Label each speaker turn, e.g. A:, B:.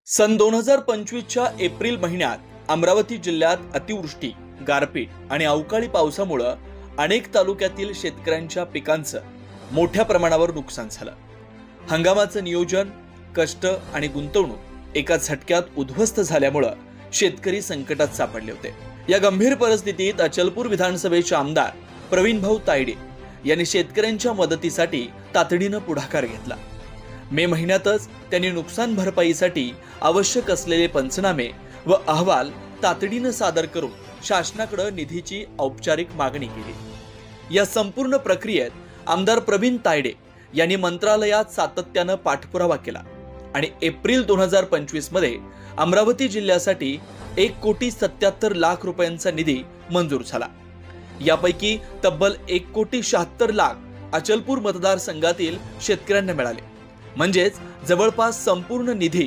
A: सन 2025च्या April महिन्यात अमरावती जिल्ह्यात अतिवृष्टी, गारपीट आणि अवकाळी पावसामुळे अनेक तालुक्यातील शेतकऱ्यांच्या पिकांचं मोठ्या प्रमाणावर नुकसान झालं। हंगामाचं नियोजन, कष्ट आणि गुंतवणूक एका झटक्यात उद्ध्वस्त झाल्यामुळे शेतकरी संकटात सापडले होते। या गंभीर परिस्थितीत अचलपूर विधानसभेचे आमदार प्रवीणभाऊ तायडे यांनी शेतकऱ्यांच्या मदतीसाठी तातडीने पुढाकार घेतला। मे महिन्यातच त्यांनी नुकसान भरपाईसाठी आवश्यक असलेले पंचनामे व अहवाल तातडीने सादर करून शासनाकडे निधीची औपचारिक मागणी केली। या संपूर्ण प्रक्रियेत आमदार प्रवीण तायडे यांनी मंत्रालयात सातत्याने पाठपुरावा केला आणि एप्रिल 2025 मध्ये अमरावती जिल्ह्यासाठी 1,77,00,000 रुपयांचा निधी मंजूर झाला। यापैकी तब्बल 1,76,00,000 अचलपूर मतदारसंघातील शेतकऱ्यांना मिळाले। म्हणजेच जवळपास संपूर्ण निधी